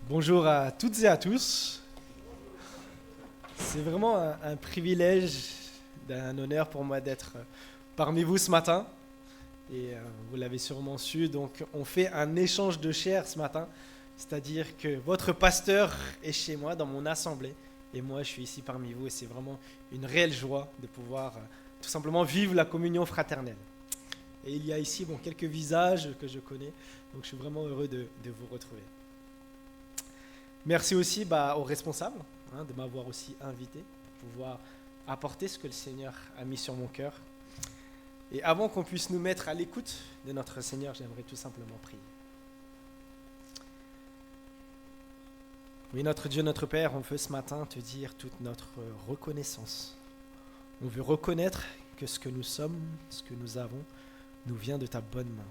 Bonjour à toutes et à tous. C'est vraiment un privilège, un honneur pour moi d'être parmi vous ce matin. Et vous l'avez sûrement su, donc on fait un échange de chair ce matin. C'est-à-dire que votre pasteur est chez moi dans mon assemblée. Et moi je suis ici parmi vous. Et c'est vraiment une réelle joie de pouvoir tout simplement vivre la communion fraternelle. Et il y a ici quelques visages que je connais. Donc je suis vraiment heureux de vous retrouver. Merci aussi aux responsables de m'avoir aussi invité, pour pouvoir apporter ce que le Seigneur a mis sur mon cœur. Et avant qu'on puisse nous mettre à l'écoute de notre Seigneur, j'aimerais tout simplement prier. Oui, notre Dieu, notre Père, on veut ce matin te dire toute notre reconnaissance. On veut reconnaître que ce que nous sommes, ce que nous avons, nous vient de ta bonne main.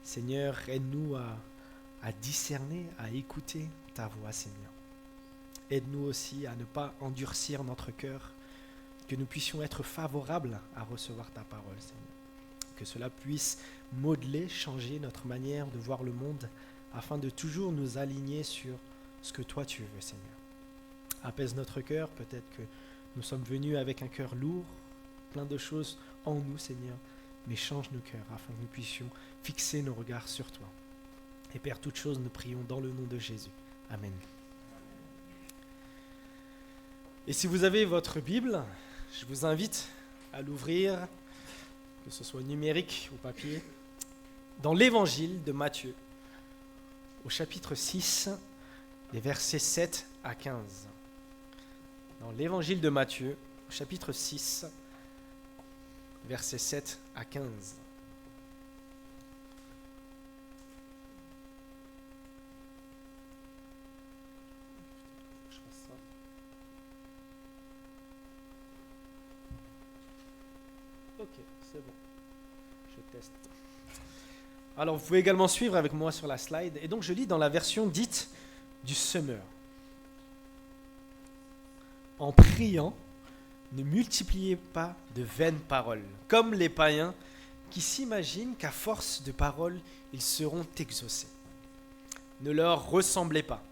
Seigneur, aide-nous à discerner, à écouter ta voix, Seigneur. Aide-nous aussi à ne pas endurcir notre cœur, que nous puissions être favorables à recevoir ta parole, Seigneur. Que cela puisse modeler, changer notre manière de voir le monde, afin de toujours nous aligner sur ce que toi tu veux, Seigneur. Apaise notre cœur, peut-être que nous sommes venus avec un cœur lourd, plein de choses en nous, Seigneur, mais change nos cœurs afin que nous puissions fixer nos regards sur toi. Et Père, toutes choses, nous prions dans le nom de Jésus. Amen. Et si vous avez votre Bible, je vous invite à l'ouvrir, que ce soit numérique ou papier, dans l'Évangile de Matthieu, au chapitre 6, les versets 7 à 15. Dans l'Évangile de Matthieu, au chapitre 6, versets 7 à 15. Ok, c'est bon. Je teste. Alors, vous pouvez également suivre avec moi sur la slide. Et donc, je lis dans la version dite du Semeur. En priant, ne multipliez pas de vaines paroles, comme les païens qui s'imaginent qu'à force de paroles, ils seront exaucés. Ne leur ressemblez pas,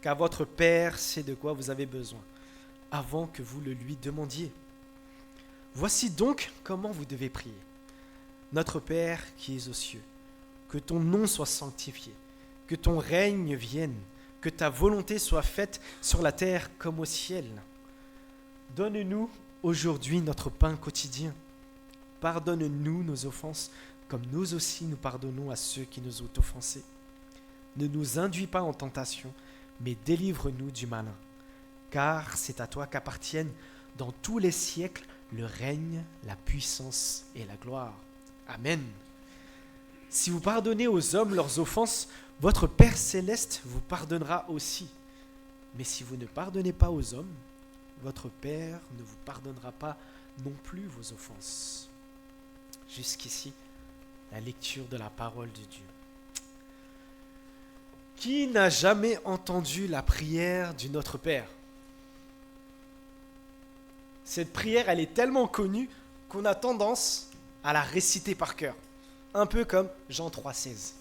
car votre Père sait de quoi vous avez besoin, avant que vous le lui demandiez. Voici donc comment vous devez prier. Notre Père qui es aux cieux, que ton nom soit sanctifié, que ton règne vienne, que ta volonté soit faite sur la terre comme au ciel. Donne-nous aujourd'hui notre pain quotidien. Pardonne-nous nos offenses, comme nous aussi nous pardonnons à ceux qui nous ont offensés. Ne nous induis pas en tentation, mais délivre-nous du malin. Car c'est à toi qu'appartiennent dans tous les siècles le règne, la puissance et la gloire. Amen. Si vous pardonnez aux hommes leurs offenses, votre Père céleste vous pardonnera aussi. Mais si vous ne pardonnez pas aux hommes, votre Père ne vous pardonnera pas non plus vos offenses. Jusqu'ici, la lecture de la parole de Dieu. Qui n'a jamais entendu la prière du Notre Père ? Cette prière, elle est tellement connue qu'on a tendance à la réciter par cœur. Un peu comme Jean 3,16.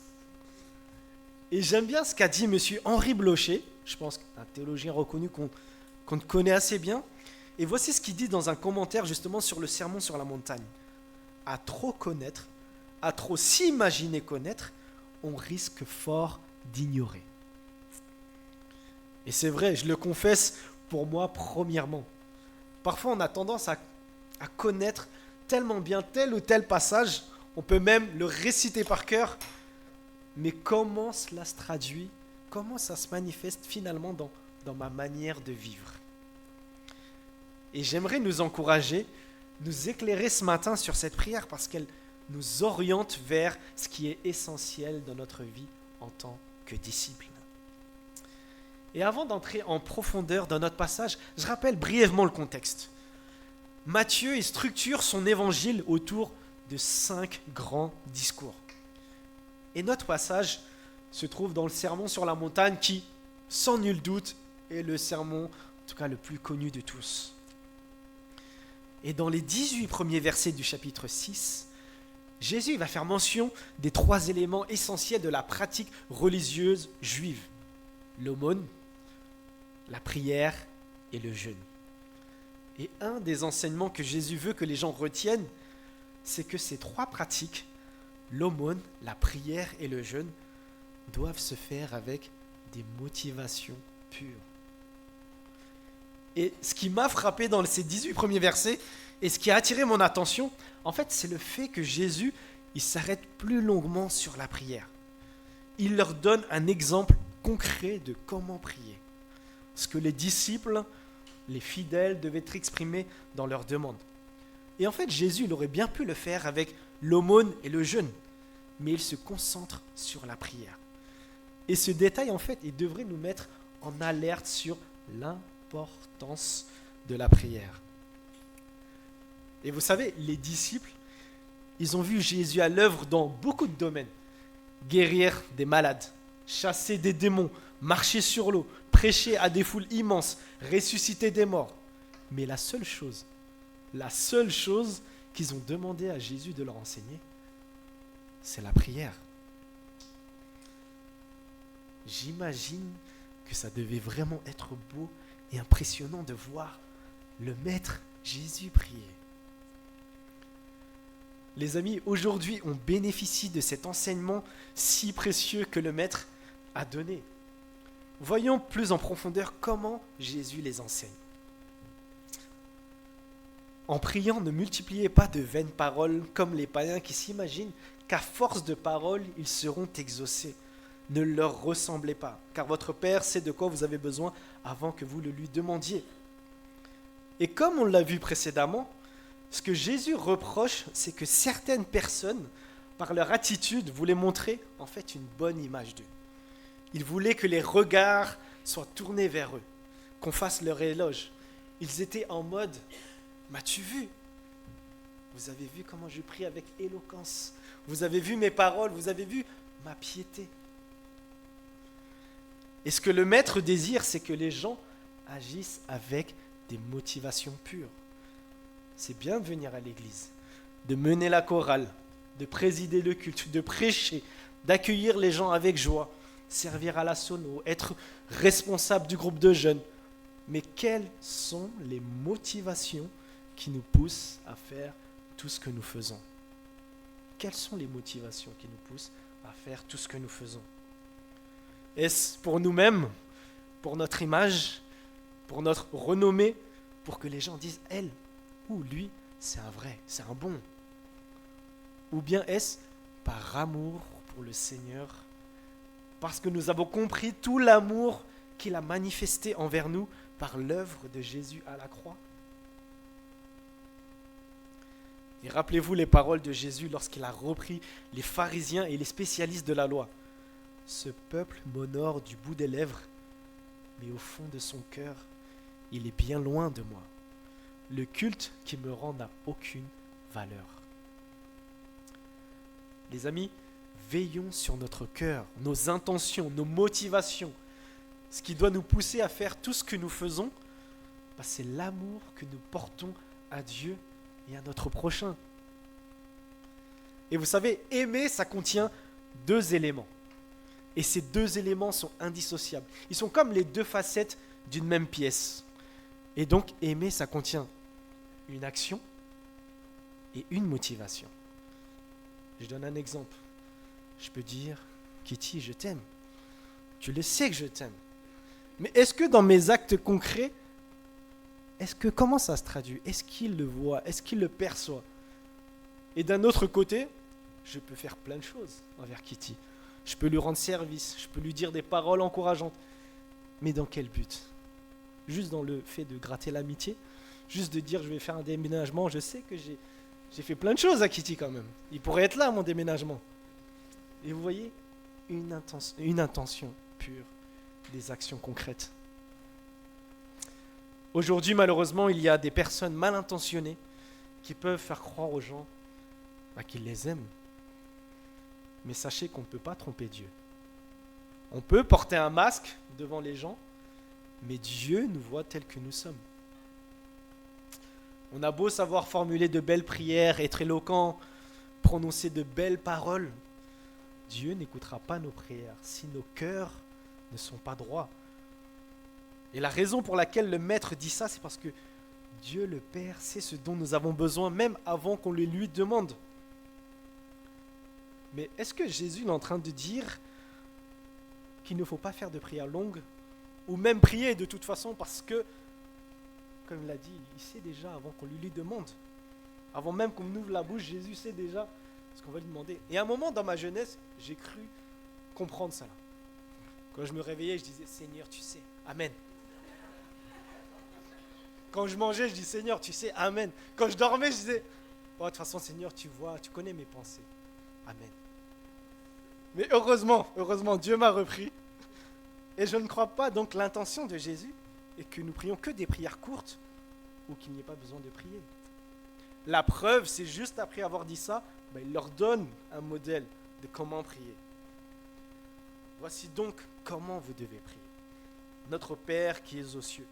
Et j'aime bien ce qu'a dit M. Henri Blocher, je pense un théologien reconnu qu'on connaît assez bien. Et voici ce qu'il dit dans un commentaire justement sur le sermon sur la montagne. À trop connaître, à trop s'imaginer connaître, on risque fort d'ignorer. Et c'est vrai, je le confesse pour moi premièrement. Parfois on a tendance à connaître tellement bien tel ou tel passage, on peut même le réciter par cœur, mais comment cela se traduit, comment ça se manifeste finalement dans ma manière de vivre. Et j'aimerais nous encourager, nous éclairer ce matin sur cette prière parce qu'elle nous oriente vers ce qui est essentiel dans notre vie en tant que disciples. Et avant d'entrer en profondeur dans notre passage, je rappelle brièvement le contexte. Matthieu structure son évangile autour de 5 grands discours. Et notre passage se trouve dans le sermon sur la montagne qui, sans nul doute, est le sermon, en tout cas le plus connu de tous. Et dans les 18 premiers versets du chapitre 6, Jésus va faire mention des 3 éléments essentiels de la pratique religieuse juive. l'aumône, la prière et le jeûne. Et un des enseignements que Jésus veut que les gens retiennent, c'est que ces trois pratiques, l'aumône, la prière et le jeûne, doivent se faire avec des motivations pures. Et ce qui m'a frappé dans ces 18 premiers versets, et ce qui a attiré mon attention, en fait, c'est le fait que Jésus, il s'arrête plus longuement sur la prière. Il leur donne un exemple concret de comment prier. Ce que les disciples, les fidèles devaient être exprimés dans leurs demandes. Et en fait, Jésus, il aurait bien pu le faire avec l'aumône et le jeûne, mais il se concentre sur la prière. Et ce détail, en fait, il devrait nous mettre en alerte sur l'importance de la prière. Et vous savez, les disciples, ils ont vu Jésus à l'œuvre dans beaucoup de domaines. Guérir des malades, chasser des démons, marcher sur l'eau, prêcher à des foules immenses, ressusciter des morts. Mais la seule chose qu'ils ont demandé à Jésus de leur enseigner, c'est la prière. J'imagine que ça devait vraiment être beau et impressionnant de voir le Maître Jésus prier. Les amis, aujourd'hui, on bénéficie de cet enseignement si précieux que le Maître a donné. Voyons plus en profondeur comment Jésus les enseigne. En priant, ne multipliez pas de vaines paroles comme les païens qui s'imaginent qu'à force de paroles, ils seront exaucés. Ne leur ressemblez pas, car votre Père sait de quoi vous avez besoin avant que vous le lui demandiez. Et comme on l'a vu précédemment, ce que Jésus reproche, c'est que certaines personnes, par leur attitude, voulaient montrer en fait une bonne image d'eux. Ils voulaient que les regards soient tournés vers eux, qu'on fasse leur éloge. Ils étaient en mode « M'as-tu vu ? Vous avez vu comment je prie avec éloquence. Vous avez vu mes paroles, vous avez vu ma piété. » Et ce que le Maître désire, c'est que les gens agissent avec des motivations pures. C'est bien de venir à l'église, de mener la chorale, de présider le culte, de prêcher, d'accueillir les gens avec joie, servir à la sono, être responsable du groupe de jeunes. Mais quelles sont les motivations qui nous poussent à faire tout ce que nous faisons ? Quelles sont les motivations qui nous poussent à faire tout ce que nous faisons ? Est-ce pour nous-mêmes, pour notre image, pour notre renommée, pour que les gens disent « elle » ou « lui, c'est un vrai, c'est un bon » ? Ou bien est-ce par amour pour le Seigneur, parce que nous avons compris tout l'amour qu'il a manifesté envers nous par l'œuvre de Jésus à la croix ? Et rappelez-vous les paroles de Jésus lorsqu'il a repris les pharisiens et les spécialistes de la loi. « Ce peuple m'honore du bout des lèvres, mais au fond de son cœur, il est bien loin de moi. Le culte qui me rend n'a aucune valeur. » Les amis, veillons sur notre cœur, nos intentions, nos motivations. Ce qui doit nous pousser à faire tout ce que nous faisons, c'est l'amour que nous portons à Dieu et à notre prochain. Et vous savez, aimer, ça contient 2 éléments. Et ces 2 éléments sont indissociables. Ils sont comme les 2 facettes d'une même pièce. Et donc, aimer, ça contient une action et une motivation. Je donne un exemple. Je peux dire, Kitty, je t'aime. Tu le sais que je t'aime. Mais est-ce que dans mes actes concrets, comment ça se traduit ? Est-ce qu'il le voit ? Est-ce qu'il le perçoit ? Et d'un autre côté, je peux faire plein de choses envers Kitty. Je peux lui rendre service, je peux lui dire des paroles encourageantes. Mais dans quel but ? Juste dans le fait de gratter l'amitié ? Juste de dire je vais faire un déménagement, je sais que j'ai fait plein de choses à Kitty quand même. Il pourrait être là mon déménagement. Et vous voyez, une intention pure, des actions concrètes. Aujourd'hui, malheureusement, il y a des personnes mal intentionnées qui peuvent faire croire aux gens qu'ils les aiment. Mais sachez qu'on ne peut pas tromper Dieu. On peut porter un masque devant les gens, mais Dieu nous voit tels que nous sommes. On a beau savoir formuler de belles prières, être éloquent, prononcer de belles paroles, Dieu n'écoutera pas nos prières si nos cœurs ne sont pas droits. Et la raison pour laquelle le Maître dit ça, c'est parce que Dieu le Père sait ce dont nous avons besoin, même avant qu'on le lui demande. Mais est-ce que Jésus est en train de dire qu'il ne faut pas faire de prière longue, ou même prier de toute façon, parce que, comme il l'a dit, il sait déjà avant qu'on lui demande. Avant même qu'on ouvre la bouche, Jésus sait déjà ce qu'on va lui demander. Et à un moment dans ma jeunesse, j'ai cru comprendre cela. Quand je me réveillais, je disais, Seigneur, tu sais, Amen. Quand je mangeais, je dis, Seigneur, tu sais, Amen. Quand je dormais, je disais, oh, de toute façon, Seigneur, tu vois, tu connais mes pensées. Amen. Mais heureusement, Dieu m'a repris. Et je ne crois pas, donc l'intention de Jésus est que nous prions que des prières courtes ou qu'il n'y ait pas besoin de prier. La preuve, c'est juste après avoir dit ça, il leur donne un modèle de comment prier. Voici donc comment vous devez prier. Notre Père qui es aux cieux.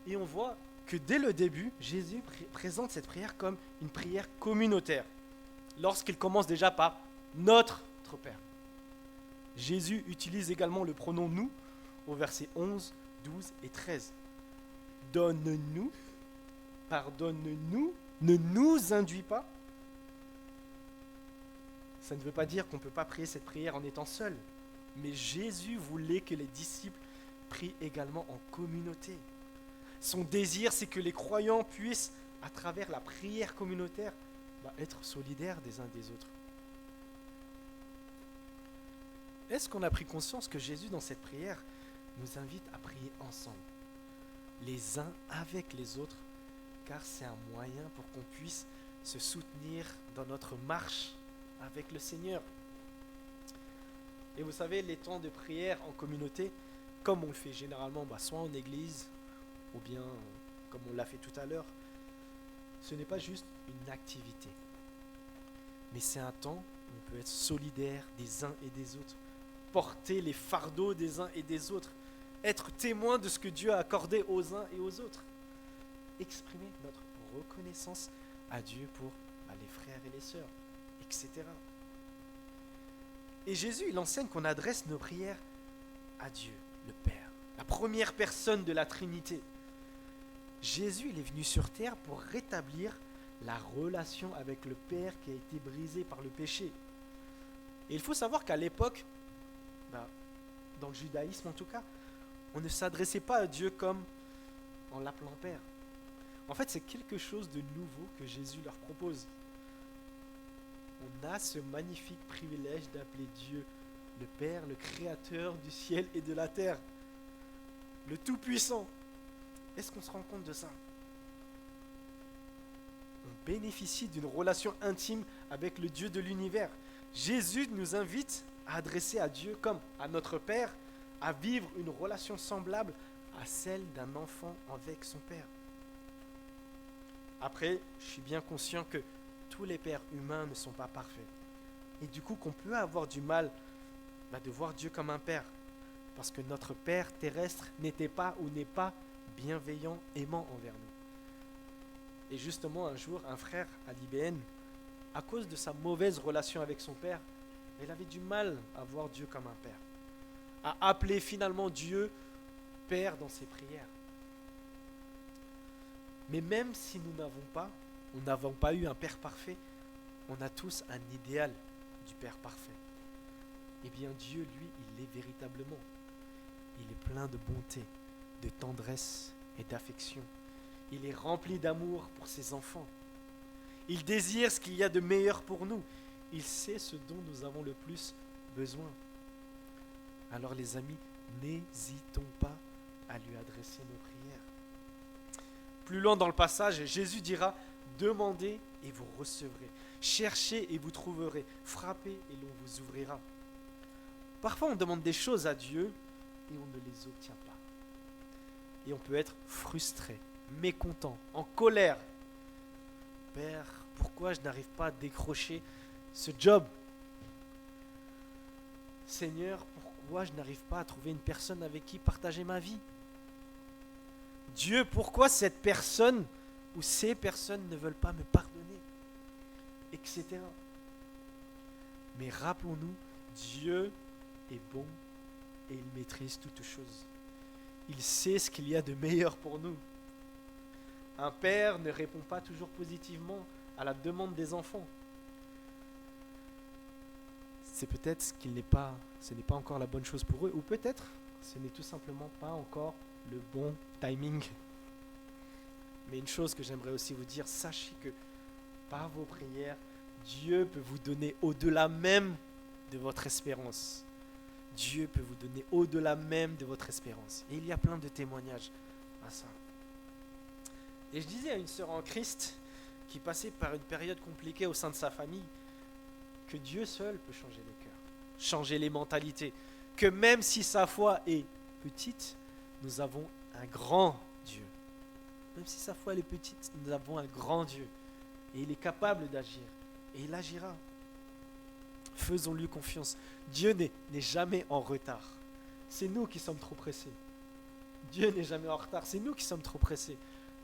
Et on voit que dès le début, Jésus présente cette prière comme une prière communautaire. Lorsqu'il commence déjà par notre Père. Jésus utilise également le pronom nous au verset 11, 12 et 13. Donne-nous, pardonne-nous, ne nous induis pas. Ça ne veut pas dire qu'on ne peut pas prier cette prière en étant seul. Mais Jésus voulait que les disciples prient également en communauté. Son désir, c'est que les croyants puissent, à travers la prière communautaire, être solidaires des uns des autres. Est-ce qu'on a pris conscience que Jésus, dans cette prière, nous invite à prier ensemble, les uns avec les autres, car c'est un moyen pour qu'on puisse se soutenir dans notre marche avec le Seigneur. Et vous savez, les temps de prière en communauté, comme on le fait généralement, soit en église, ou bien comme on l'a fait tout à l'heure, ce n'est pas juste une activité, mais c'est un temps où on peut être solidaire des uns et des autres, porter les fardeaux des uns et des autres, être témoin de ce que Dieu a accordé aux uns et aux autres, exprimer notre reconnaissance à Dieu pour les frères et les sœurs, etc. Et Jésus, il enseigne qu'on adresse nos prières à Dieu, le Père, la première personne de la Trinité. Jésus, il est venu sur terre pour rétablir la relation avec le Père qui a été brisée par le péché. Et il faut savoir qu'à l'époque, dans le judaïsme en tout cas, on ne s'adressait pas à Dieu comme en l'appelant Père. En fait, c'est quelque chose de nouveau que Jésus leur propose. On a ce magnifique privilège d'appeler Dieu le Père, le Créateur du ciel et de la terre, le Tout-Puissant. Est-ce qu'on se rend compte de ça? On bénéficie d'une relation intime avec le Dieu de l'univers. Jésus nous invite à adresser à Dieu comme à notre Père, à vivre une relation semblable à celle d'un enfant avec son Père. Après, je suis bien conscient que tous les pères humains ne sont pas parfaits. Et du coup, qu'on peut avoir du mal de voir Dieu comme un père. Parce que notre Père terrestre n'était pas ou n'est pas bienveillant, aimant envers nous. Et justement, un jour, un frère à l'IBN, à cause de sa mauvaise relation avec son père, il avait du mal à voir Dieu comme un père, à appeler finalement Dieu Père dans ses prières. Mais même si nous n'avons pas eu un Père parfait, on a tous un idéal du Père parfait. Eh bien Dieu, lui, il l'est véritablement. Il est plein de bonté, de tendresse et d'affection. Il est rempli d'amour pour ses enfants. Il désire ce qu'il y a de meilleur pour nous. Il sait ce dont nous avons le plus besoin. Alors les amis, n'hésitons pas à lui adresser nos prières. Plus loin dans le passage, Jésus dira « Demandez et vous recevrez. Cherchez et vous trouverez. Frappez et l'on vous ouvrira. » Parfois on demande des choses à Dieu et on ne les obtient pas. Et on peut être frustré, mécontent, en colère. Père, pourquoi je n'arrive pas à décrocher ce job? Seigneur, pourquoi je n'arrive pas à trouver une personne avec qui partager ma vie? Dieu, pourquoi cette personne ou ces personnes ne veulent pas me pardonner? Etc. Mais rappelons-nous, Dieu est bon et il maîtrise toutes choses. Il sait ce qu'il y a de meilleur pour nous. Un père ne répond pas toujours positivement à la demande des enfants. C'est peut-être ce n'est pas encore la bonne chose pour eux, ou peut-être ce n'est tout simplement pas encore le bon timing. Mais une chose que j'aimerais aussi vous dire, sachez que par vos prières, Dieu peut vous donner au-delà même de votre espérance. Dieu peut vous donner au-delà même de votre espérance. Et il y a plein de témoignages à ça. Et je disais à une sœur en Christ qui passait par une période compliquée au sein de sa famille que Dieu seul peut changer les cœurs, changer les mentalités, que même si sa foi est petite, nous avons un grand Dieu. Même si sa foi elle est petite, nous avons un grand Dieu. Et il est capable d'agir. Et il agira. Faisons-lui confiance. Dieu n'est jamais en retard. C'est nous qui sommes trop pressés. Dieu n'est jamais en retard. C'est nous qui sommes trop pressés.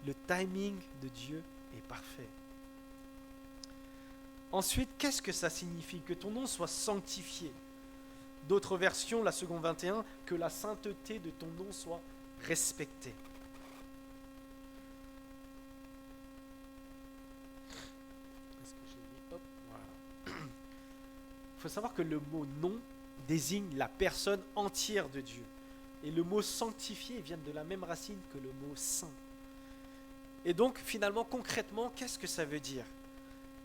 Le timing de Dieu est parfait. Ensuite, qu'est-ce que ça signifie? Que ton nom soit sanctifié. D'autres versions, la seconde 21, que la sainteté de ton nom soit respectée. Il faut savoir que le mot nom désigne la personne entière de Dieu. Et le mot sanctifié vient de la même racine que le mot saint. Et donc, finalement, concrètement, qu'est-ce que ça veut dire?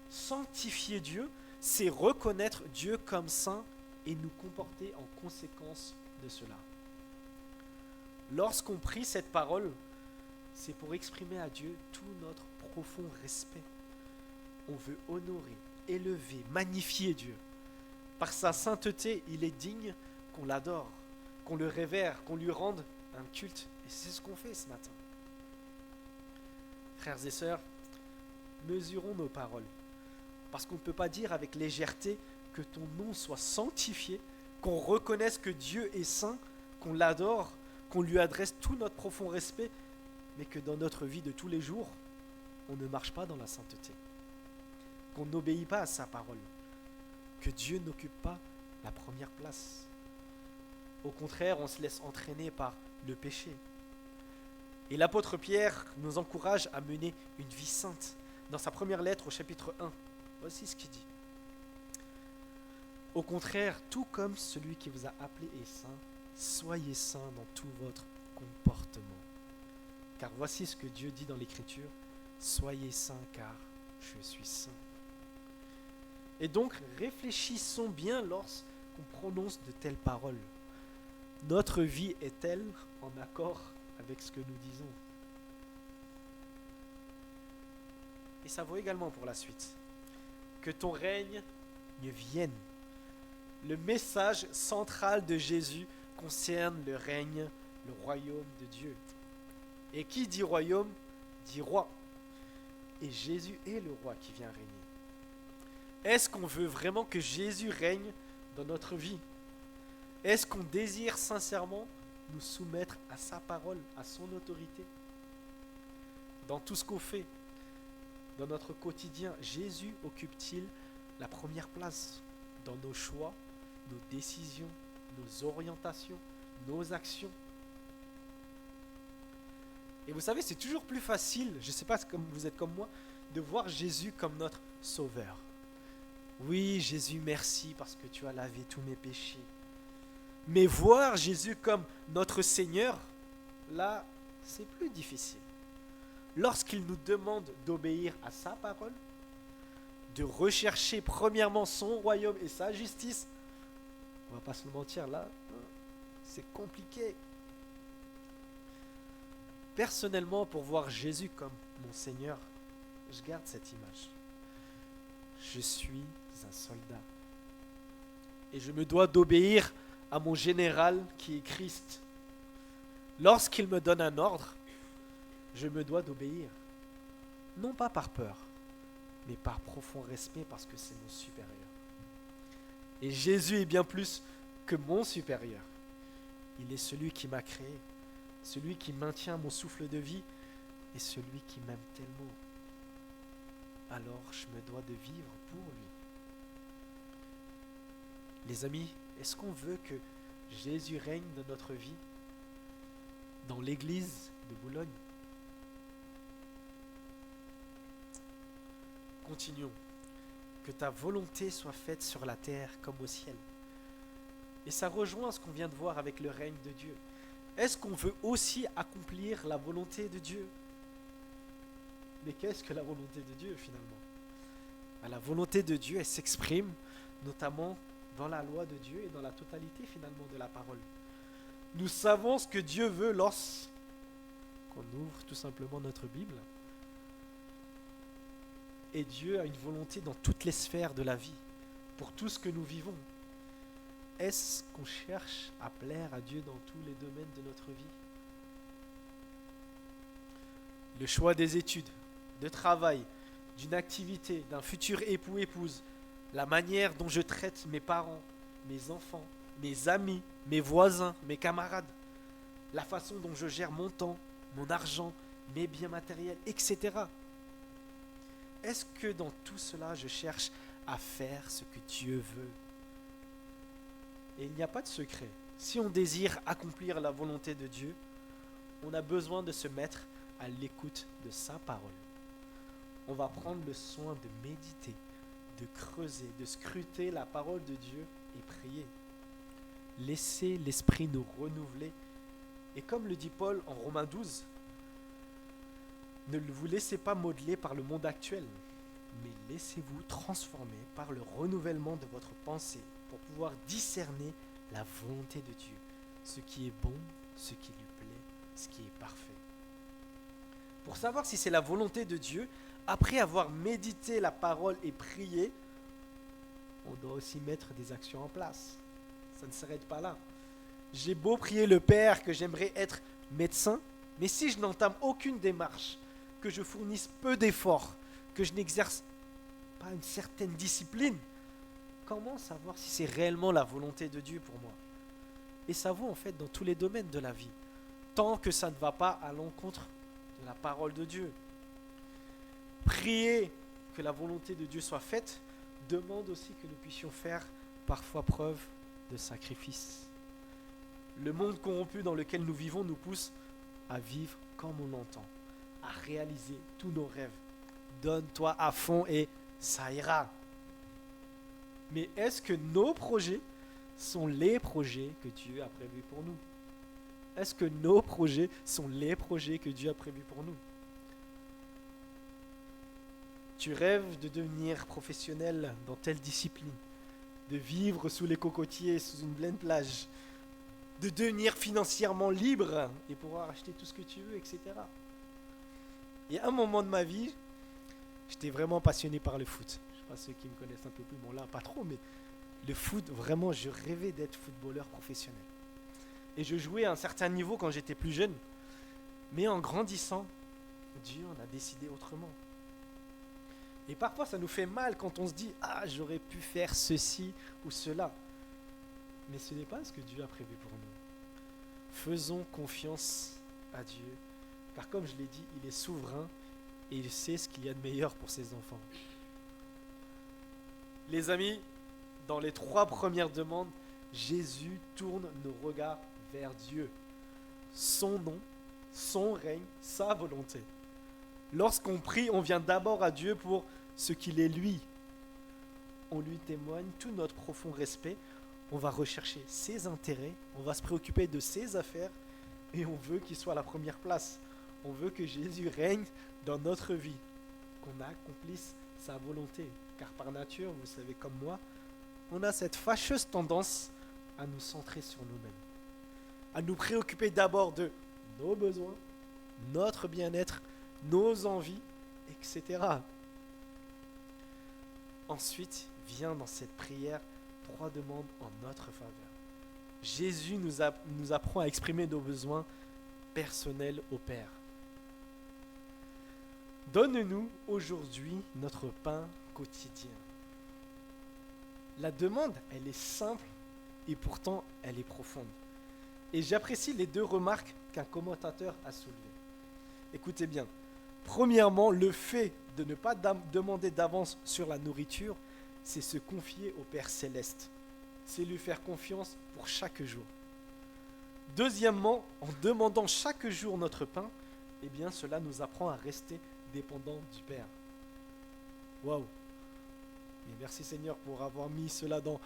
Sanctifier Dieu, c'est reconnaître Dieu comme saint et nous comporter en conséquence de cela. Lorsqu'on prie cette parole, c'est pour exprimer à Dieu tout notre profond respect. On veut honorer, élever, magnifier Dieu. Par sa sainteté, il est digne qu'on l'adore, qu'on le révère, qu'on lui rende un culte. Et c'est ce qu'on fait ce matin. Frères et sœurs, mesurons nos paroles. Parce qu'on ne peut pas dire avec légèreté que ton nom soit sanctifié, qu'on reconnaisse que Dieu est saint, qu'on l'adore, qu'on lui adresse tout notre profond respect, mais que dans notre vie de tous les jours, on ne marche pas dans la sainteté, qu'on n'obéit pas à sa parole, que Dieu n'occupe pas la première place. Au contraire, on se laisse entraîner par le péché. Et l'apôtre Pierre nous encourage à mener une vie sainte. Dans sa première lettre au chapitre 1, voici ce qu'il dit. Au contraire, tout comme celui qui vous a appelé est saint, soyez saints dans tout votre comportement. Car voici ce que Dieu dit dans l'Écriture, soyez saints car je suis saint. Et donc, réfléchissons bien lorsqu'on prononce de telles paroles. Notre vie est-elle en accord avec ce que nous disons? Et ça vaut également pour la suite. Que ton règne vienne. Le message central de Jésus concerne le règne, le royaume de Dieu. Et qui dit royaume, dit roi. Et Jésus est le roi qui vient régner. Est-ce qu'on veut vraiment que Jésus règne dans notre vie? Est-ce qu'on désire sincèrement nous soumettre à sa parole, à son autorité? Dans tout ce qu'on fait, dans notre quotidien, Jésus occupe-t-il la première place dans nos choix, nos décisions, nos orientations, nos actions? Et vous savez, c'est toujours plus facile, je ne sais pas si vous êtes comme moi, de voir Jésus comme notre sauveur. Oui, Jésus, merci parce que tu as lavé tous mes péchés. Mais voir Jésus comme notre Seigneur, là, c'est plus difficile. Lorsqu'il nous demande d'obéir à sa parole, de rechercher premièrement son royaume et sa justice, on va pas se le mentir, là, c'est compliqué. Personnellement, pour voir Jésus comme mon Seigneur, je garde cette image. Je suis un soldat. Et je me dois d'obéir à mon général qui est Christ. Lorsqu'il me donne un ordre, je me dois d'obéir. Non pas par peur, mais par profond respect parce que c'est mon supérieur. Et Jésus est bien plus que mon supérieur. Il est celui qui m'a créé, celui qui maintient mon souffle de vie et celui qui m'aime tellement. Alors je me dois de vivre pour lui. Les amis, est-ce qu'on veut que Jésus règne dans notre vie, dans l'église de Boulogne. Continuons. Que ta volonté soit faite sur la terre comme au ciel. Et ça rejoint ce qu'on vient de voir avec le règne de Dieu. Est-ce qu'on veut aussi accomplir la volonté de Dieu? Mais qu'est-ce que la volonté de Dieu finalement? La volonté de Dieu, elle s'exprime notamment dans la loi de Dieu et dans la totalité finalement de la parole. Nous savons ce que Dieu veut lorsqu'on ouvre tout simplement notre Bible. Et Dieu a une volonté dans toutes les sphères de la vie, pour tout ce que nous vivons. Est-ce qu'on cherche à plaire à Dieu dans tous les domaines de notre vie? Le choix des études, de travail, d'une activité, d'un futur époux-épouse, la manière dont je traite mes parents, mes enfants, mes amis, mes voisins, mes camarades, la façon dont je gère mon temps, mon argent, mes biens matériels, etc. Est-ce que dans tout cela, je cherche à faire ce que Dieu veut? Et il n'y a pas de secret. Si on désire accomplir la volonté de Dieu, on a besoin de se mettre à l'écoute de sa parole. On va prendre le soin de méditer, de creuser, de scruter la parole de Dieu et prier. Laissez l'Esprit nous renouveler. Et comme le dit Paul en Romains 12, ne vous laissez pas modeler par le monde actuel, mais laissez-vous transformer par le renouvellement de votre pensée pour pouvoir discerner la volonté de Dieu, ce qui est bon, ce qui lui plaît, ce qui est parfait. Pour savoir si c'est la volonté de Dieu, après avoir médité la parole et prié, on doit aussi mettre des actions en place. Ça ne s'arrête pas là. J'ai beau prier le Père que j'aimerais être médecin, mais si je n'entame aucune démarche, que je fournisse peu d'efforts, que je n'exerce pas une certaine discipline, comment savoir si c'est réellement la volonté de Dieu pour moi? Et ça vaut en fait dans tous les domaines de la vie, tant que ça ne va pas à l'encontre de la parole de Dieu. Prier que la volonté de Dieu soit faite demande aussi que nous puissions faire parfois preuve de sacrifice. Le monde corrompu dans lequel nous vivons nous pousse à vivre comme on l'entend, à réaliser tous nos rêves. Donne-toi à fond et ça ira. Mais est-ce que nos projets sont les projets que Dieu a prévus pour nous? Est-ce que nos projets sont les projets que Dieu a prévus pour nous? Tu rêves de devenir professionnel dans telle discipline, de vivre sous les cocotiers, sous une pleine plage, de devenir financièrement libre et pouvoir acheter tout ce que tu veux, etc. Et à un moment de ma vie, j'étais vraiment passionné par le foot. Je ne sais pas ceux qui me connaissent un peu plus, bon là pas trop, mais le foot, vraiment, je rêvais d'être footballeur professionnel. Et je jouais à un certain niveau quand j'étais plus jeune. Mais en grandissant, Dieu en a décidé autrement. Et parfois, ça nous fait mal quand on se dit « Ah, j'aurais pu faire ceci ou cela ». Mais ce n'est pas ce que Dieu a prévu pour nous. Faisons confiance à Dieu, car comme je l'ai dit, il est souverain et il sait ce qu'il y a de meilleur pour ses enfants. Les amis, dans les 3 premières demandes, Jésus tourne nos regards vers Dieu. Son nom, son règne, sa volonté. Lorsqu'on prie, on vient d'abord à Dieu pour ce qu'il est lui. On lui témoigne tout notre profond respect. On va rechercher ses intérêts, on va se préoccuper de ses affaires et on veut qu'il soit à la première place. On veut que Jésus règne dans notre vie, qu'on accomplisse sa volonté. Car par nature, vous savez comme moi, on a cette fâcheuse tendance à nous centrer sur nous-mêmes, à nous préoccuper d'abord de nos besoins, notre bien-être, nos envies, etc. Ensuite, vient dans cette prière 3 demandes en notre faveur. Jésus nous apprend à exprimer nos besoins personnels au Père. Donne-nous aujourd'hui notre pain quotidien. La demande, elle est simple et pourtant elle est profonde. Et j'apprécie les 2 remarques qu'un commentateur a soulevées. Écoutez bien. Premièrement, le fait de ne pas demander d'avance sur la nourriture, c'est se confier au Père Céleste. c'est lui faire confiance pour chaque jour. Deuxièmement, en demandant chaque jour notre pain, eh bien cela nous apprend à rester dépendants du Père. Waouh! Et merci Seigneur pour avoir mis cela dans,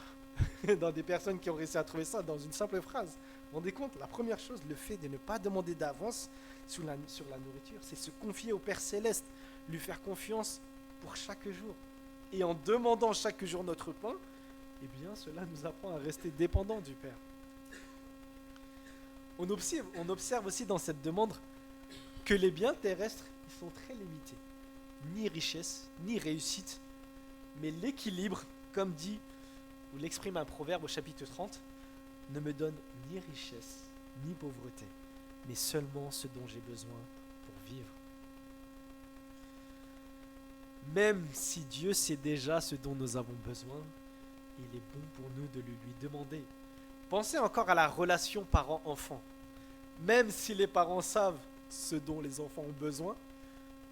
dans des personnes qui ont réussi à trouver ça dans une simple phrase. Vous vous rendez compte? La première chose, le fait de ne pas demander d'avance sur la nourriture, c'est se confier au Père Céleste, lui faire confiance pour chaque jour. Et en demandant chaque jour notre pain, eh bien cela nous apprend à rester dépendants du Père. On observe aussi dans cette demande que les biens terrestres ils sont très limités. Ni richesse, ni réussite, mais l'équilibre, comme dit ou l'exprime un proverbe au chapitre 30, ne me donne ni richesse, ni pauvreté, mais seulement ce dont j'ai besoin pour vivre. Même si Dieu sait déjà ce dont nous avons besoin, il est bon pour nous de le lui demander. Pensez encore à la relation parent-enfant. Même si les parents savent ce dont les enfants ont besoin,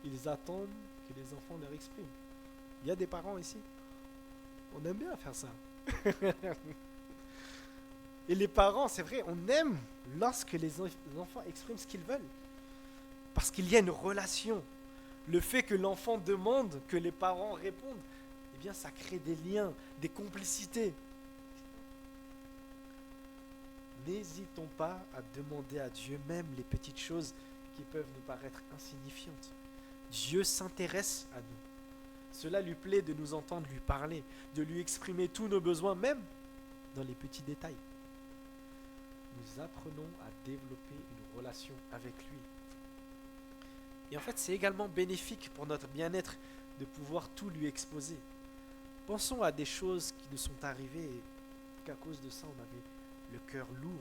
ils attendent que les enfants leur expriment. Il y a des parents ici. On aime bien faire ça. Et les parents, c'est vrai, on aime lorsque les enfants expriment ce qu'ils veulent. Parce qu'il y a une relation. Le fait que l'enfant demande, que les parents répondent, eh bien ça crée des liens, des complicités. N'hésitons pas à demander à Dieu même les petites choses qui peuvent nous paraître insignifiantes. Dieu s'intéresse à nous. Cela lui plaît de nous entendre lui parler, de lui exprimer tous nos besoins, même dans les petits détails. Nous apprenons à développer une relation avec lui. Et en fait, c'est également bénéfique pour notre bien-être de pouvoir tout lui exposer. Pensons à des choses qui nous sont arrivées et qu'à cause de ça, on avait le cœur lourd.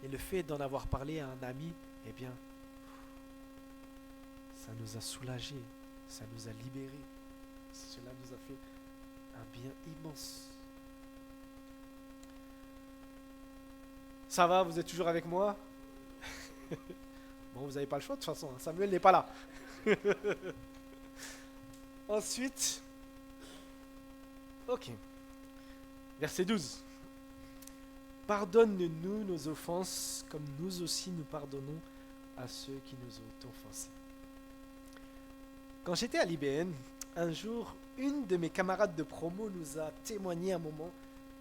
Et le fait d'en avoir parlé à un ami, eh bien, ça nous a soulagés, ça nous a libérés. Cela nous a fait un bien immense. Ça va, vous êtes toujours avec moi? Bon, vous n'avez pas le choix de toute façon, Samuel n'est pas là. Ensuite, ok, verset 12. Pardonne-nous nos offenses, comme nous aussi nous pardonnons à ceux qui nous ont offensés. Quand j'étais à l'IBN, un jour, une de mes camarades de promo nous a témoigné un moment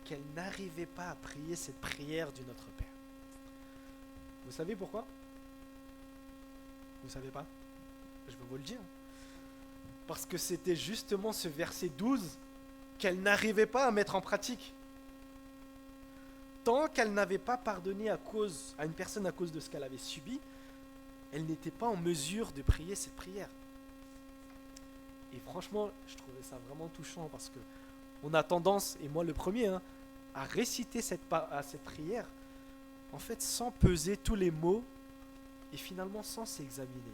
qu'elle n'arrivait pas à prier cette prière du Notre Père. Vous savez pourquoi? Vous savez pas? Je vais vous le dire. Parce que c'était justement ce verset 12 qu'elle n'arrivait pas à mettre en pratique. Tant qu'elle n'avait pas pardonné à une personne à cause de ce qu'elle avait subi, elle n'était pas en mesure de prier cette prière. Et franchement, je trouvais ça vraiment touchant parce que on a tendance, et moi le premier, à réciter cette prière, en fait, sans peser tous les mots et finalement sans s'examiner.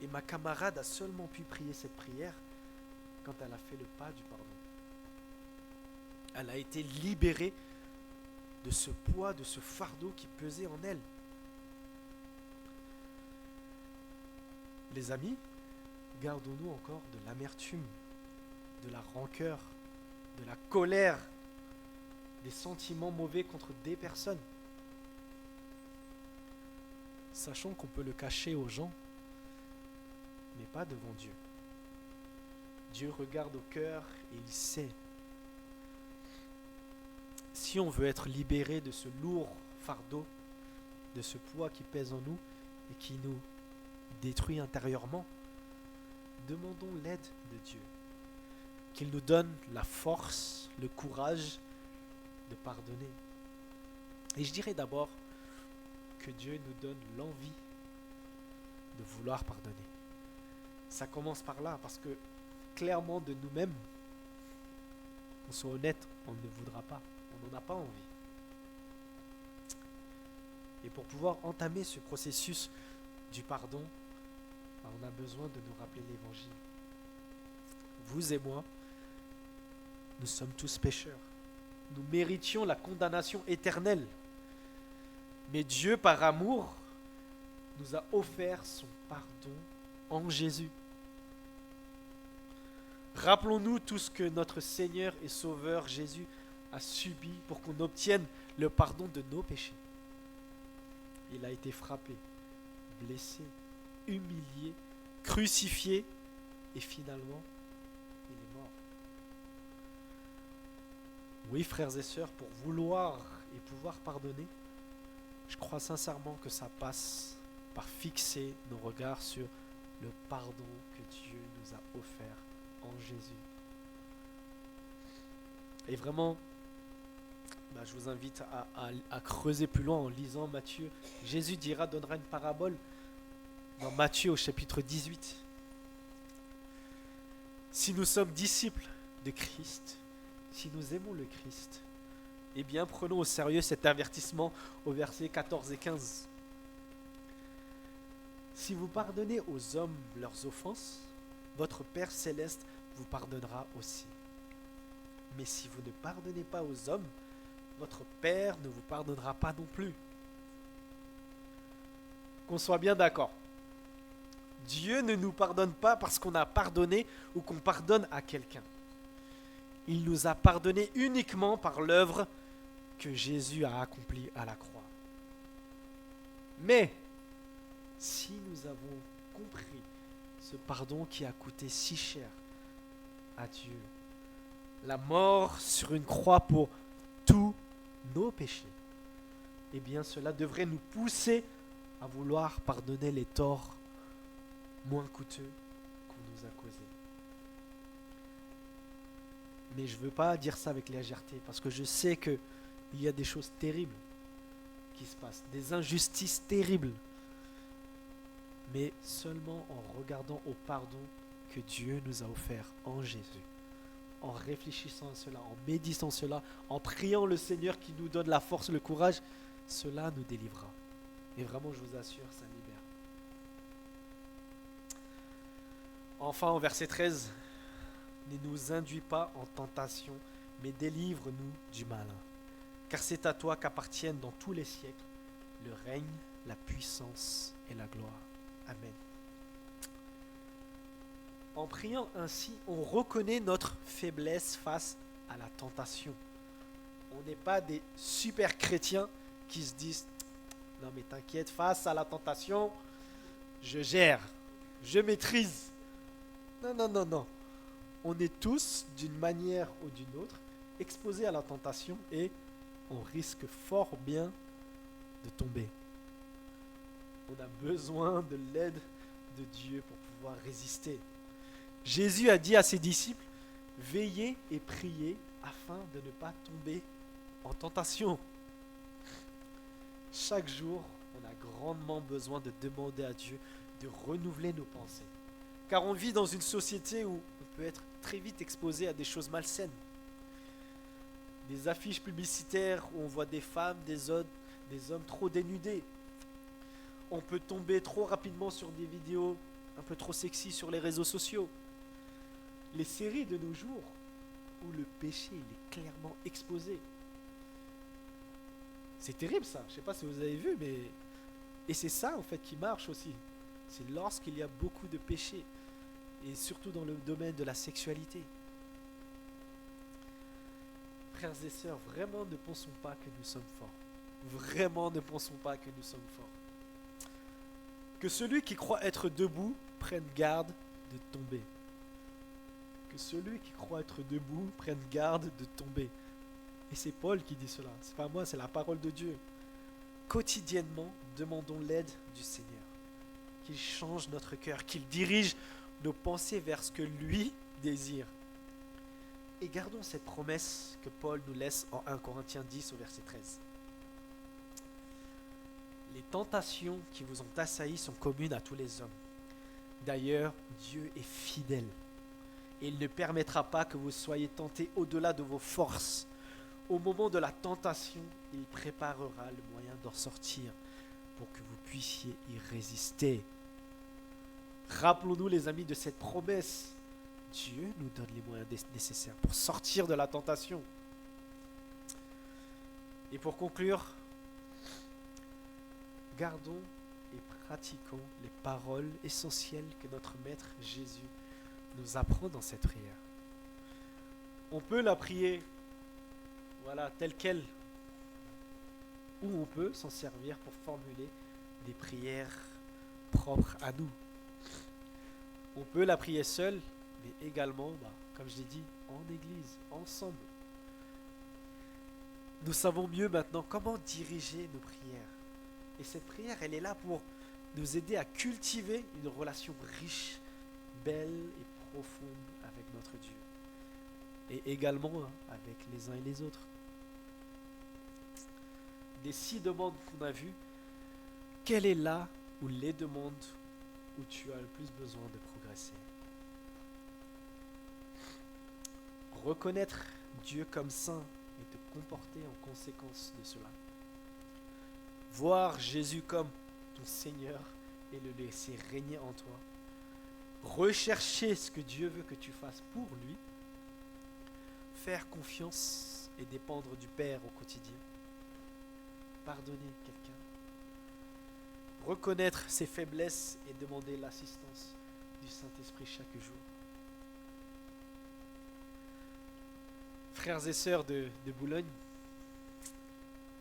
Et ma camarade a seulement pu prier cette prière quand elle a fait le pas du pardon. Elle a été libérée de ce poids, de ce fardeau qui pesait en elle. Les amis, gardons-nous encore de l'amertume, de la rancœur, de la colère, des sentiments mauvais contre des personnes. Sachant qu'on peut le cacher aux gens, mais pas devant Dieu. Dieu regarde au cœur et il sait. Si on veut être libéré de ce lourd fardeau, de ce poids qui pèse en nous et qui nous détruit intérieurement, demandons l'aide de Dieu. Qu'il nous donne la force, le courage de pardonner. Et je dirais d'abord que Dieu nous donne l'envie de vouloir pardonner. Ça commence par là, parce que clairement de nous-mêmes, on soit honnête, on ne voudra pas, on n'en a pas envie. Et pour pouvoir entamer ce processus du pardon, on a besoin de nous rappeler l'Évangile. Vous et moi, nous sommes tous pécheurs. Nous méritions la condamnation éternelle. Mais Dieu, par amour, nous a offert son pardon en Jésus. Rappelons-nous tout ce que notre Seigneur et Sauveur Jésus a subi pour qu'on obtienne le pardon de nos péchés. Il a été frappé, blessé, humilié, crucifié et finalement, il est mort. Oui, frères et sœurs, pour vouloir et pouvoir pardonner, je crois sincèrement que ça passe par fixer nos regards sur le pardon que Dieu nous a offert en Jésus. Et vraiment, je vous invite à creuser plus loin en lisant Matthieu. Jésus donnera une parabole dans Matthieu au chapitre 18. Si nous sommes disciples de Christ, si nous aimons le Christ, eh bien prenons au sérieux cet avertissement au verset 14 et 15. Si vous pardonnez aux hommes leurs offenses, votre Père céleste vous pardonnera aussi. Mais si vous ne pardonnez pas aux hommes, votre Père ne vous pardonnera pas non plus. Qu'on soit bien d'accord. Dieu ne nous pardonne pas parce qu'on a pardonné ou qu'on pardonne à quelqu'un. Il nous a pardonné uniquement par l'œuvre que Jésus a accomplie à la croix. Mais, si nous avons compris ce pardon qui a coûté si cher à Dieu, la mort sur une croix pour tous nos péchés, eh bien cela devrait nous pousser à vouloir pardonner les torts moins coûteux qu'on nous a causés. Mais je ne veux pas dire ça avec légèreté, parce que je sais qu'il y a des choses terribles qui se passent, des injustices terribles. Mais seulement en regardant au pardon que Dieu nous a offert en Jésus, en réfléchissant à cela, en méditant cela, en priant le Seigneur qui nous donne la force, le courage, cela nous délivrera. Et vraiment, je vous assure, ça libère. Enfin, au verset 13, ne nous induis pas en tentation, mais délivre-nous du malin. Car c'est à toi qu'appartiennent dans tous les siècles le règne, la puissance et la gloire. Amen. En priant ainsi, on reconnaît notre faiblesse face à la tentation. On n'est pas des super chrétiens qui se disent « Non mais t'inquiète, face à la tentation, je gère, je maîtrise. » Non. On est tous, d'une manière ou d'une autre, exposés à la tentation et on risque fort bien de tomber. On a besoin de l'aide de Dieu pour pouvoir résister. Jésus a dit à ses disciples, veillez et priez afin de ne pas tomber en tentation. Chaque jour, on a grandement besoin de demander à Dieu de renouveler nos pensées. Car on vit dans une société où on peut être très vite exposé à des choses malsaines. Des affiches publicitaires où on voit des femmes, des hommes trop dénudés. On peut tomber trop rapidement sur des vidéos un peu trop sexy sur les réseaux sociaux. Les séries de nos jours où le péché il est clairement exposé. C'est terrible ça, je ne sais pas si vous avez vu, mais... Et c'est ça en fait qui marche aussi. C'est lorsqu'il y a beaucoup de péché, et surtout dans le domaine de la sexualité. Frères et sœurs, vraiment ne pensons pas que nous sommes forts. Vraiment ne pensons pas que nous sommes forts. Que celui qui croit être debout prenne garde de tomber. Que celui qui croit être debout prenne garde de tomber. Et c'est Paul qui dit cela, c'est pas moi, c'est la parole de Dieu. Quotidiennement, demandons l'aide du Seigneur. Qu'il change notre cœur, qu'il dirige nos pensées vers ce que lui désire. Et gardons cette promesse que Paul nous laisse en 1 Corinthiens 10 au verset 13. Les tentations qui vous ont assaillis sont communes à tous les hommes. D'ailleurs, Dieu est fidèle. Et il ne permettra pas que vous soyez tentés au-delà de vos forces. Au moment de la tentation, il préparera le moyen d'en sortir pour que vous puissiez y résister. Rappelons-nous, les amis, de cette promesse. Dieu nous donne les moyens nécessaires pour sortir de la tentation. Et pour conclure, gardons et pratiquons les paroles essentielles que notre Maître Jésus nous apprend dans cette prière. On peut la prier, voilà, telle qu'elle, ou on peut s'en servir pour formuler des prières propres à nous. On peut la prier seule, mais également, comme je l'ai dit, en église, ensemble. Nous savons mieux maintenant comment diriger nos prières. Et cette prière, elle est là pour nous aider à cultiver une relation riche, belle et profonde avec notre Dieu. Et également avec les uns et les autres. Des 6 demandes qu'on a vues, quelle est là ou les demandes où tu as le plus besoin de progresser? Reconnaître Dieu comme saint et te comporter en conséquence de cela. Voir Jésus comme ton Seigneur et le laisser régner en toi. Rechercher ce que Dieu veut que tu fasses pour lui. Faire confiance et dépendre du Père au quotidien. Pardonner quelqu'un. Reconnaître ses faiblesses et demander l'assistance du Saint-Esprit chaque jour. Frères et sœurs de Boulogne,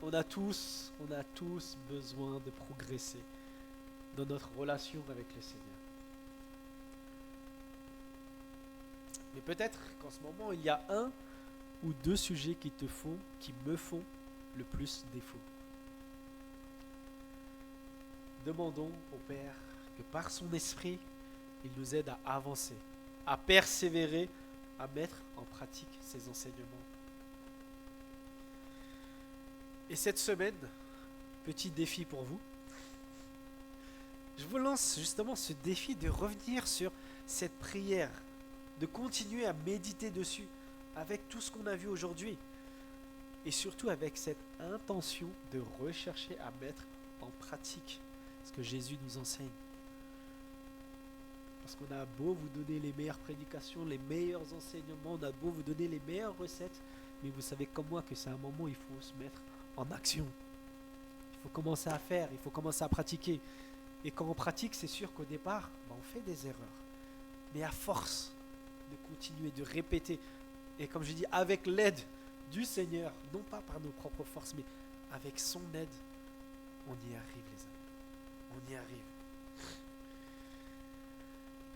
on a tous besoin de progresser dans notre relation avec le Seigneur. Mais peut-être qu'en ce moment, il y a 1 ou 2 sujets qui me font le plus défaut. Demandons au Père que par son esprit, il nous aide à avancer, à persévérer, à mettre en pratique ses enseignements. Et cette semaine, petit défi pour vous, je vous lance justement ce défi de revenir sur cette prière, de continuer à méditer dessus avec tout ce qu'on a vu aujourd'hui et surtout avec cette intention de rechercher à mettre en pratique ce que Jésus nous enseigne. Parce qu'on a beau vous donner les meilleures prédications, les meilleurs enseignements, on a beau vous donner les meilleures recettes, mais vous savez comme moi que c'est un moment où il faut se mettre en action. Il faut commencer à faire, il faut commencer à pratiquer. Et quand on pratique, c'est sûr qu'au départ, on fait des erreurs. Mais à force de continuer, de répéter, et comme je dis, avec l'aide du Seigneur, non pas par nos propres forces, mais avec son aide, on y arrive les amis. On y arrive.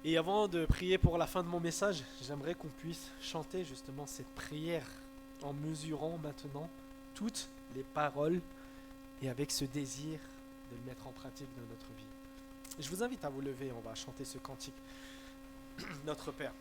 Et avant de prier pour la fin de mon message, j'aimerais qu'on puisse chanter justement cette prière en mesurant maintenant toutes les paroles et avec ce désir de le mettre en pratique dans notre vie. Je vous invite à vous lever, on va chanter ce cantique. Notre Père.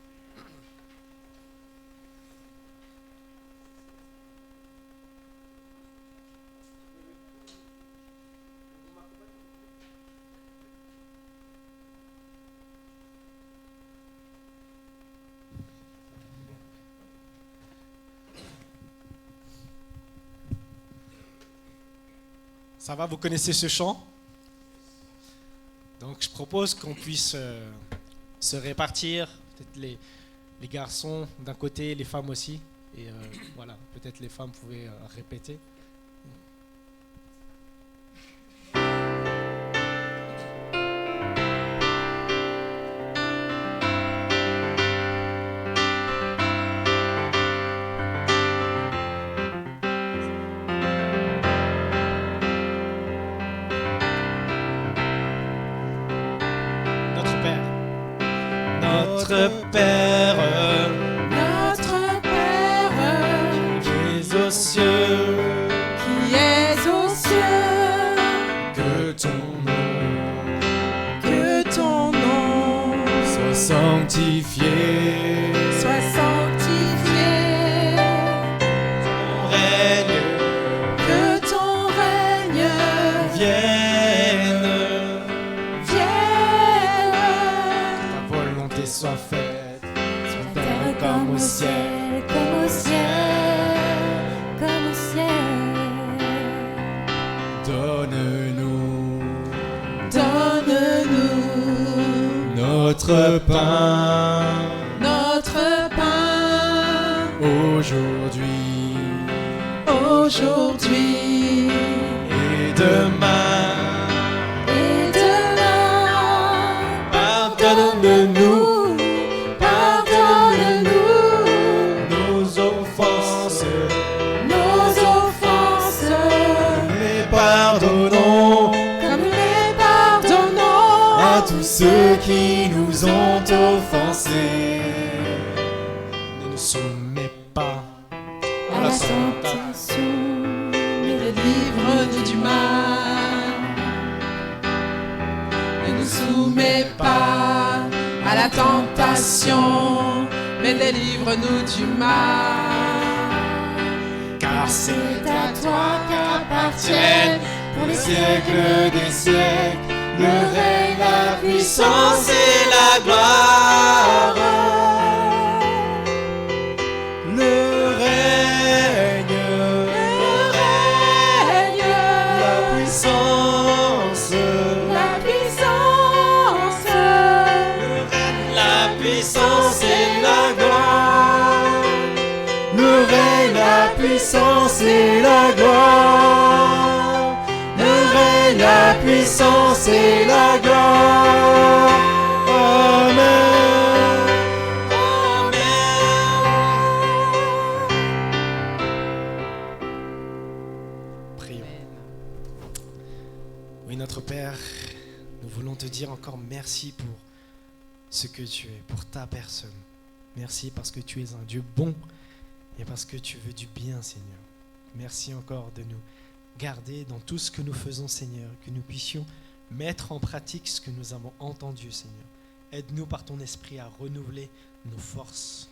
Ça va, vous connaissez ce chant? Donc je propose qu'on puisse se répartir, peut-être les garçons d'un côté, les femmes aussi. Et voilà, peut-être les femmes pouvaient répéter. Notre Père, qui es aux cieux, que ton nom soit sanctifié, ton règne vienne, ta volonté soit faite, sur terre comme au ciel, Donne-nous notre pain aujourd'hui et demain. Pardonne-nous nos qui nous ont offensés. Ne nous soumets pas À la tentation, mais délivre-nous du mal. Ne nous soumets pas à la tentation, mais délivre-nous du mal. car C'est à toi qu'appartiennent pour les siècles des siècles le règne, la puissance et la gloire. le règne, La puissance, la puissance et la gloire. Le règne, la puissance et la gloire. Le règne, la puissance et la gloire. Amen. Prions. Oui, notre Père, nous voulons te dire encore merci pour ce que tu es, pour ta personne. Merci parce que tu es un Dieu bon et parce que tu veux du bien, Seigneur. Merci encore de nous garder dans tout ce que nous faisons, Seigneur, que nous puissions mettre en pratique ce que nous avons entendu, Seigneur. Aide-nous par ton esprit à renouveler nos forces,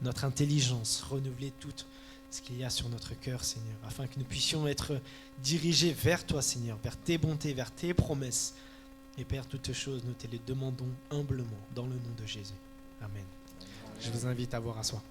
notre intelligence, renouveler tout ce qu'il y a sur notre cœur, Seigneur, afin que nous puissions être dirigés vers toi, Seigneur, vers tes bontés, vers tes promesses. Et Père, toutes choses, nous te les demandons humblement dans le nom de Jésus. Amen. Je vous invite à vous rasseoir.